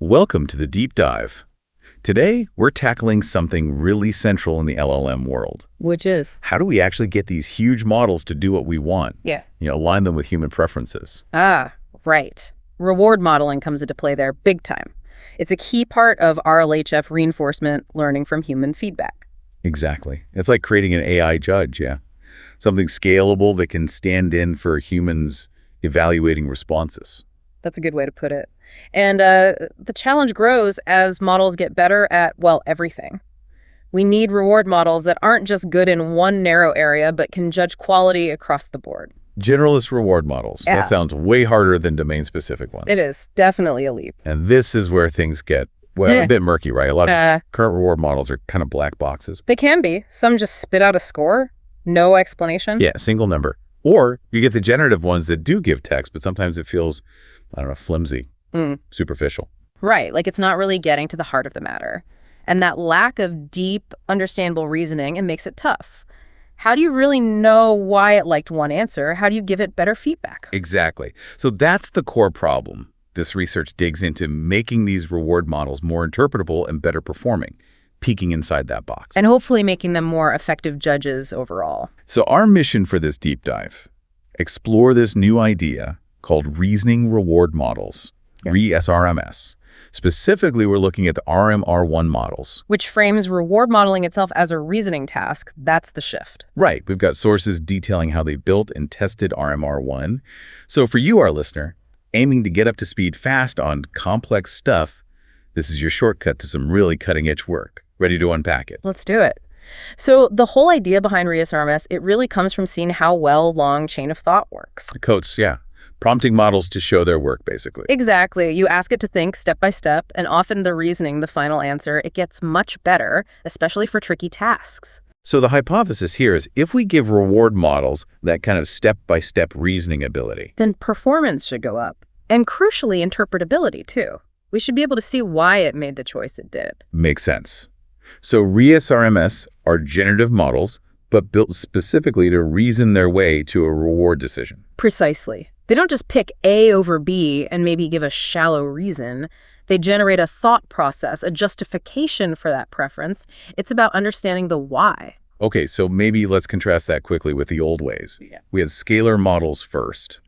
Welcome to the Deep Dive. Today, we're tackling something really central in the LLM world. Which is? How do we actually get these huge models to do what we want? Yeah. Align them with human preferences. Ah, right. Reward modeling comes into play there big time. It's a key part of RLHF reinforcement learning from human feedback. Exactly. It's like creating an AI judge, yeah. Something scalable that can stand in for humans evaluating responses. That's a good way to put it. And the challenge grows as models get better at, well, everything. We need reward models that aren't just good in one narrow area, but can judge quality across the board. Generalist reward models. Yeah. That sounds way harder than domain-specific ones. It is definitely a leap. And this is where things get, well, a bit murky, right? A lot of current reward models are kind of black boxes. They can be. Some just spit out a score, no explanation. Yeah, single number. Or you get the generative ones that do give text, but sometimes it feels, I don't know, flimsy, superficial. Right, like it's not really getting to the heart of the matter. And that lack of deep, understandable reasoning, it makes it tough. How do you really know why it liked one answer? How do you give it better feedback? Exactly. So that's the core problem. This research digs into making these reward models more interpretable and better performing, peeking inside that box. And hopefully making them more effective judges overall. So our mission for this deep dive, explore this new idea called reasoning reward models, ReasRMs. Specifically, we're looking at the RM-R1 models. Which frames reward modeling itself as a reasoning task. That's the shift. Right. We've got sources detailing how they built and tested RM-R1. So for you, our listener, aiming to get up to speed fast on complex stuff, this is your shortcut to some really cutting-edge work. Ready to unpack it? Let's do it. So the whole idea behind ReasRMs, it really comes from seeing how well long chain of thought works. Coats, yeah. Prompting models to show their work, basically. Exactly. You ask it to think step by step, and often the reasoning, the final answer, it gets much better, especially for tricky tasks. So the hypothesis here is if we give reward models that kind of step-by-step reasoning ability, then performance should go up. And crucially, interpretability, too. We should be able to see why it made the choice it did. Makes sense. So ReasRMs are generative models, but built specifically to reason their way to a reward decision. Precisely. They don't just pick A over B and maybe give a shallow reason. They generate a thought process, a justification for that preference. It's about understanding the why. Okay, so maybe let's contrast that quickly with the old ways. Yeah. We had scalar models first,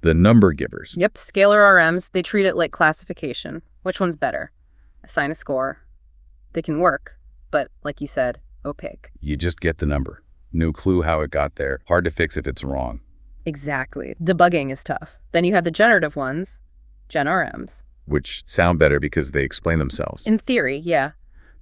the number givers. Yep, scalar RMs, they treat it like classification. Which one's better? Assign a score. They can work, but like you said, opaque. You just get the number. No clue how it got there. Hard to fix if it's wrong. Exactly. Debugging is tough. Then you have the generative ones, GenRMs. Which sound better because they explain themselves. In theory, yeah.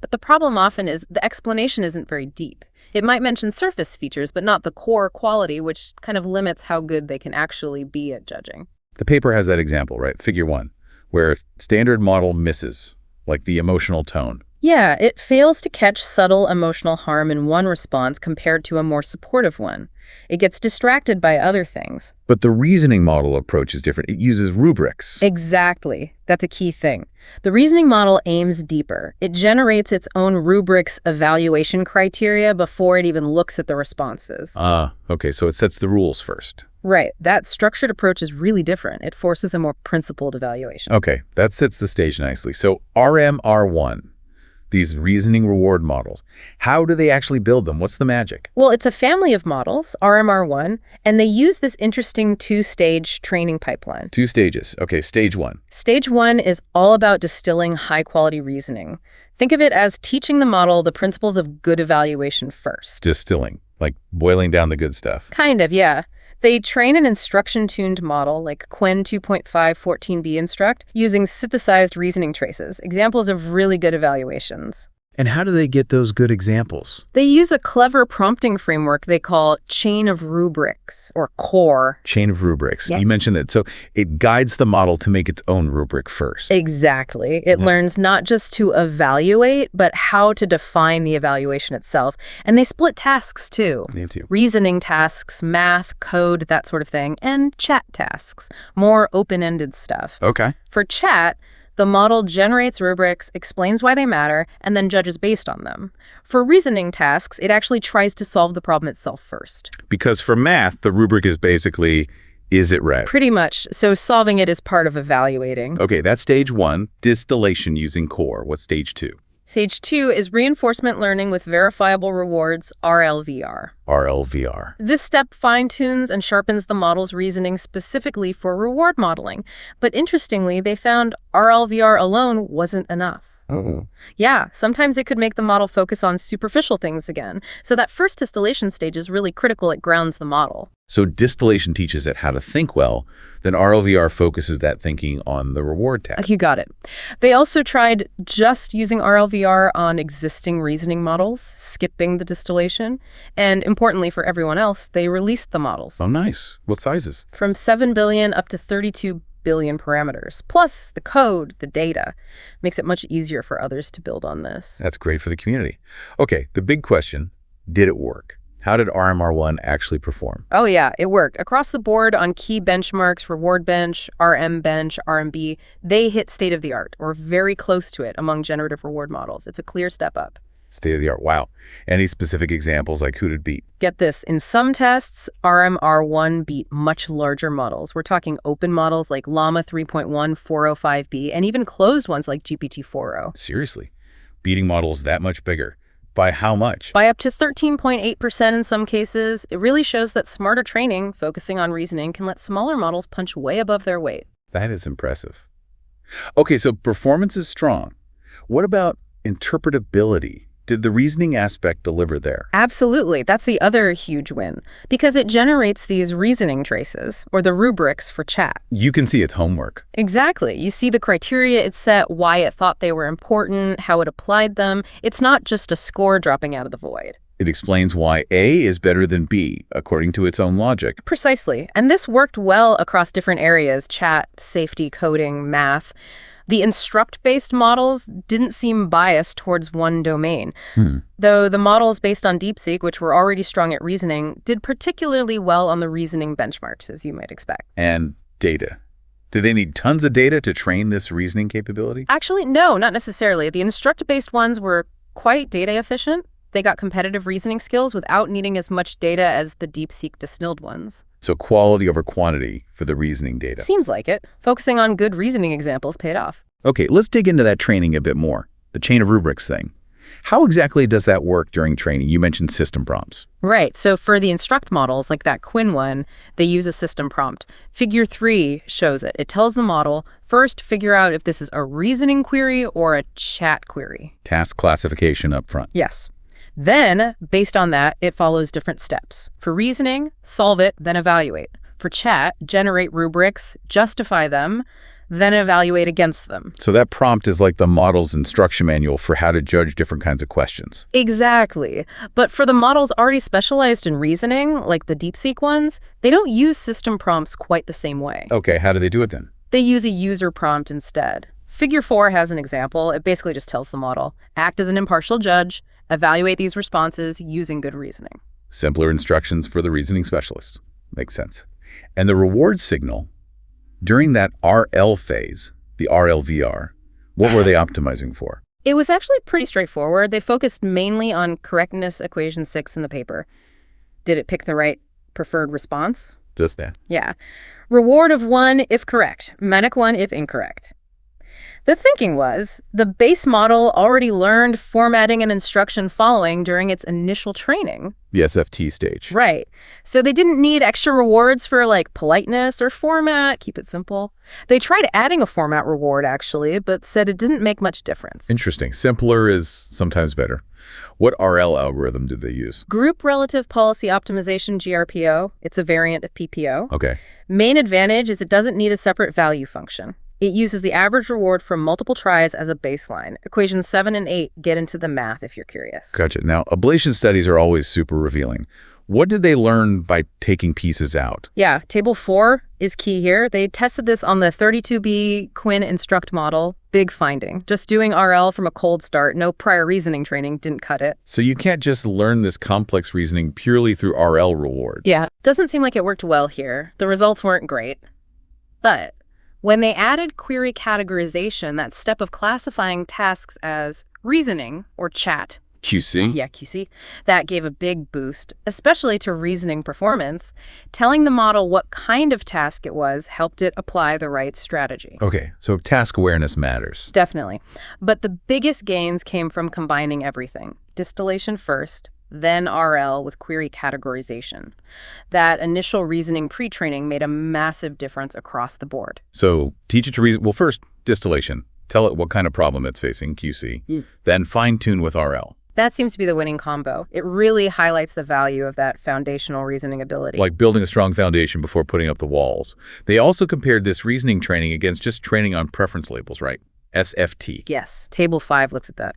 But the problem often is the explanation isn't very deep. It might mention surface features, but not the core quality, which kind of limits how good they can actually be at judging. The paper has that example, right? Figure 1, where standard model misses, like the emotional tone. Yeah, it fails to catch subtle emotional harm in one response compared to a more supportive one. It gets distracted by other things. But the reasoning model approach is different. It uses rubrics. Exactly. That's a key thing. The reasoning model aims deeper. It generates its own rubrics evaluation criteria before it even looks at the responses. Okay, so it sets the rules first. Right. That structured approach is really different. It forces a more principled evaluation. Okay, that sets the stage nicely. So RM-R1. These reasoning reward models. How do they actually build them? What's the magic? Well, it's a family of models, RM-R1, and they use this interesting two-stage training pipeline. 2 stages. Okay, stage 1. Stage 1 is all about distilling high-quality reasoning. Think of it as teaching the model the principles of good evaluation first. Distilling, like boiling down the good stuff. Kind of, yeah. They train an instruction-tuned model like Qwen 2.5-14b instruct using synthesized reasoning traces, examples of really good evaluations. And how do they get those good examples? They use a clever prompting framework they call chain of rubrics, or core. Chain of rubrics. Yeah. You mentioned that. So it guides the model to make its own rubric first. Exactly. It learns not just to evaluate, but how to define the evaluation itself. And they split tasks, too. They have to. Reasoning tasks, math, code, that sort of thing, and chat tasks, more open-ended stuff. Okay. For chat, the model generates rubrics, explains why they matter, and then judges based on them. For reasoning tasks, it actually tries to solve the problem itself first. Because for math, the rubric is basically Is it right? Pretty much. So solving it is part of evaluating. Okay, that's stage 1, distillation using core. What's stage 2? Stage 2 is reinforcement learning with verifiable rewards, RLVR. RLVR. This step fine-tunes and sharpens the model's reasoning specifically for reward modeling. But interestingly, they found RLVR alone wasn't enough. Oh. Yeah, sometimes it could make the model focus on superficial things again. So that first distillation stage is really critical. It grounds the model. So distillation teaches it how to think well, then RLVR focuses that thinking on the reward task. You got it. They also tried just using RLVR on existing reasoning models, skipping the distillation. And importantly for everyone else, they released the models. Oh, nice. What sizes? From 7 billion up to 32 billion parameters, plus the code, the data. Makes it much easier for others to build on this. That's great for the community. Okay, the big question, did it work? How did RM-R1 actually perform? Oh yeah, it worked. Across the board on key benchmarks, reward bench, RM bench, RMB, they hit state-of-the-art, or very close to it among generative reward models. It's a clear step up. State-of-the-art, wow. Any specific examples, like who did it beat? Get this, in some tests, RM-R1 beat much larger models. We're talking open models like Llama 3.1 405B, and even closed ones like GPT-4o. Seriously? Beating models that much bigger? By how much? By up to 13.8% in some cases. It really shows that smarter training, focusing on reasoning, can let smaller models punch way above their weight. That is impressive. Okay, so performance is strong. What about interpretability? Did the reasoning aspect deliver there? Absolutely. That's the other huge win, because it generates these reasoning traces, or the rubrics for chat. You can see its homework. Exactly. You see the criteria it set, why it thought they were important, how it applied them. It's not just a score dropping out of the void. It explains why A is better than B, according to its own logic. Precisely. And this worked well across different areas: chat, safety, coding, math. The instruct-based models didn't seem biased towards one domain, though the models based on DeepSeek, which were already strong at reasoning, did particularly well on the reasoning benchmarks, as you might expect. And data. Do they need tons of data to train this reasoning capability? Actually, no, not necessarily. The instruct-based ones were quite data efficient. They got competitive reasoning skills without needing as much data as the DeepSeek distilled ones. So quality over quantity for the reasoning data. Seems like it. Focusing on good reasoning examples paid off. Okay, let's dig into that training a bit more. The chain of rubrics thing. How exactly does that work during training? You mentioned system prompts. Right. So for the instruct models, like that Quinn one, they use a system prompt. Figure 3 shows it. It tells the model, first figure out if this is a reasoning query or a chat query. Task classification up front. Yes. Then, based on that, it follows different steps. For reasoning, solve it, then evaluate. For chat, generate rubrics, justify them, then evaluate against them. So that prompt is like the model's instruction manual for how to judge different kinds of questions. Exactly. But for the models already specialized in reasoning, like the DeepSeek ones, they don't use system prompts quite the same way. Okay, how do they do it then? They use a user prompt instead. Figure 4 has an example. It basically just tells the model, act as an impartial judge, evaluate these responses using good reasoning. Simpler instructions for the reasoning specialists. Makes sense. And the reward signal, during that RL phase, the RLVR, what were they optimizing for? It was actually pretty straightforward. They focused mainly on correctness equation 6 in the paper. Did it pick the right preferred response? Just that. Yeah. Reward of 1 if correct, medic 1 if incorrect. The thinking was, the base model already learned formatting and instruction following during its initial training. The SFT stage. Right. So they didn't need extra rewards for like politeness or format, keep it simple. They tried adding a format reward actually, but said it didn't make much difference. Interesting. Simpler is sometimes better. What RL algorithm did they use? Group Relative Policy Optimization, GRPO. It's a variant of PPO. Okay. Main advantage is it doesn't need a separate value function. It uses the average reward from multiple tries as a baseline. Equations 7 and 8 get into the math if you're curious. Gotcha. Now, ablation studies are always super revealing. What did they learn by taking pieces out? Yeah, table 4 is key here. They tested this on the 32B Quinn instruct model. Big finding. Just doing RL from a cold start, no prior reasoning training, didn't cut it. So you can't just learn this complex reasoning purely through RL rewards. Yeah, doesn't seem like it worked well here. The results weren't great. But when they added query categorization, that step of classifying tasks as reasoning or chat, Qiusi? Yeah, Qiusi. That gave a big boost, especially to reasoning performance. Telling the model what kind of task it was helped it apply the right strategy. Okay, so task awareness matters. Definitely. But the biggest gains came from combining everything. Distillation first, then RL with query categorization. That initial reasoning pre-training made a massive difference across the board. So teach it to reason. Well, first, distillation. Tell it what kind of problem it's facing, QC. Then fine-tune with RL. That seems to be the winning combo. It really highlights the value of that foundational reasoning ability. Like building a strong foundation before putting up the walls. They also compared this reasoning training against just training on preference labels, right? SFT. Yes, Table 5 looks at that.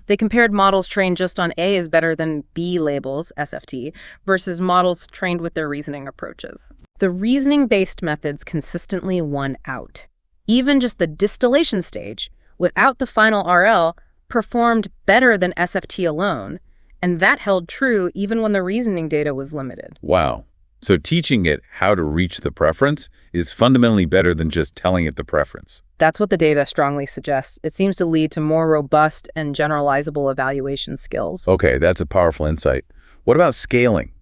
They compared models trained just on A is better than B labels, SFT, versus models trained with their reasoning approaches. The reasoning-based methods consistently won out. Even just the distillation stage, without the final RL, performed better than SFT alone, and that held true even when the reasoning data was limited. Wow. So teaching it how to reach the preference is fundamentally better than just telling it the preference. That's what the data strongly suggests. It seems to lead to more robust and generalizable evaluation skills. Okay, that's a powerful insight. What about scaling?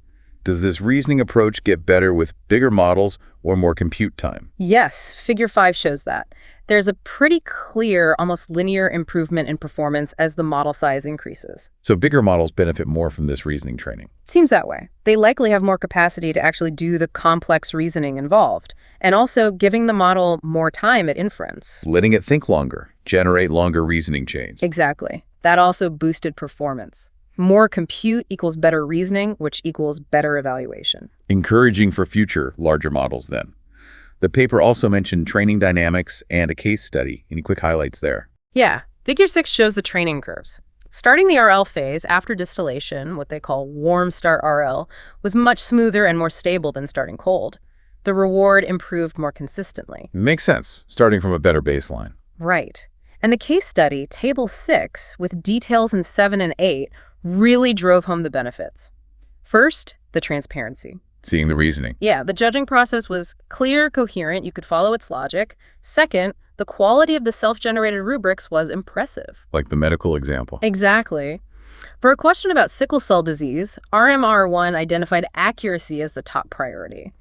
Does this reasoning approach get better with bigger models or more compute time? Yes, Figure 5 shows that. There's a pretty clear, almost linear improvement in performance as the model size increases. So bigger models benefit more from this reasoning training. Seems that way. They likely have more capacity to actually do the complex reasoning involved, and also giving the model more time at inference. Letting it think longer, generate longer reasoning chains. Exactly. That also boosted performance. More compute equals better reasoning, which equals better evaluation. Encouraging for future larger models then. The paper also mentioned training dynamics and a case study. Any quick highlights there? Yeah, Figure 6 shows the training curves. Starting the RL phase after distillation, what they call warm start RL, was much smoother and more stable than starting cold. The reward improved more consistently. Makes sense, starting from a better baseline. Right. And the case study, Table 6, with details in 7 and 8, really drove home the benefits. First, the transparency. Seeing the reasoning. Yeah, the judging process was clear, coherent, you could follow its logic. Second, the quality of the self-generated rubrics was impressive. Like the medical example. Exactly. For a question about sickle cell disease, RM-R1 identified accuracy as the top priority.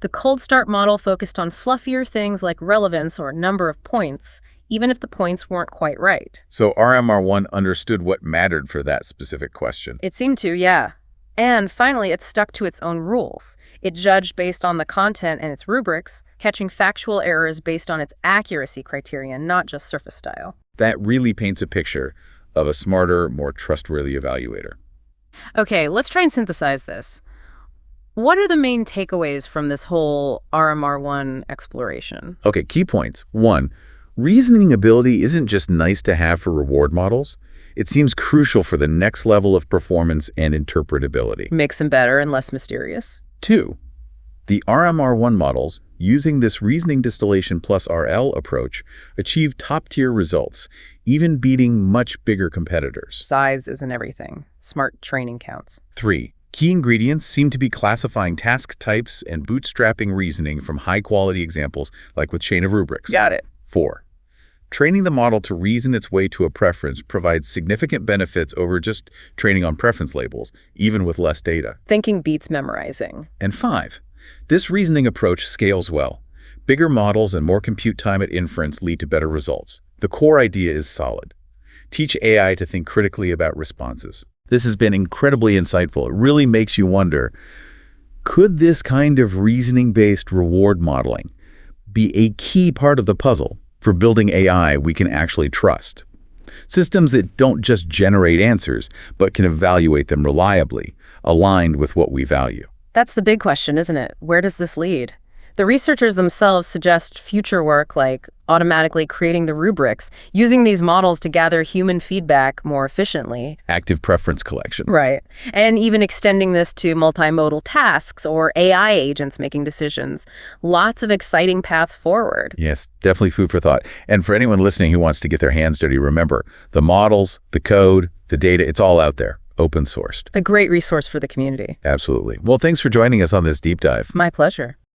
The cold start model focused on fluffier things like relevance or number of points, even if the points weren't quite right. So RM-R1 understood what mattered for that specific question. It seemed to, yeah. And finally, it stuck to its own rules. It judged based on the content and its rubrics, catching factual errors based on its accuracy criterion, not just surface style. That really paints a picture of a smarter, more trustworthy evaluator. Okay, let's try and synthesize this. What are the main takeaways from this whole RM-R1 exploration? Okay, key points. 1, reasoning ability isn't just nice to have for reward models. It seems crucial for the next level of performance and interpretability. Makes them better and less mysterious. 2, the RM-R1 models, using this reasoning distillation plus RL approach, achieve top-tier results, even beating much bigger competitors. Size isn't everything. Smart training counts. 3, key ingredients seem to be classifying task types and bootstrapping reasoning from high-quality examples like with chain of rubrics. Got it. 4, training the model to reason its way to a preference provides significant benefits over just training on preference labels, even with less data. Thinking beats memorizing. And 5, this reasoning approach scales well. Bigger models and more compute time at inference lead to better results. The core idea is solid. Teach AI to think critically about responses. This has been incredibly insightful. It really makes you wonder, could this kind of reasoning-based reward modeling be a key part of the puzzle for building AI we can actually trust? Systems that don't just generate answers, but can evaluate them reliably, aligned with what we value. That's the big question, isn't it? Where does this lead? The researchers themselves suggest future work like automatically creating the rubrics, using these models to gather human feedback more efficiently. Active preference collection. Right. And even extending this to multimodal tasks or AI agents making decisions. Lots of exciting path forward. Yes, definitely food for thought. And for anyone listening who wants to get their hands dirty, remember, the models, the code, the data, it's all out there, open sourced. A great resource for the community. Absolutely. Well, thanks for joining us on this deep dive. My pleasure.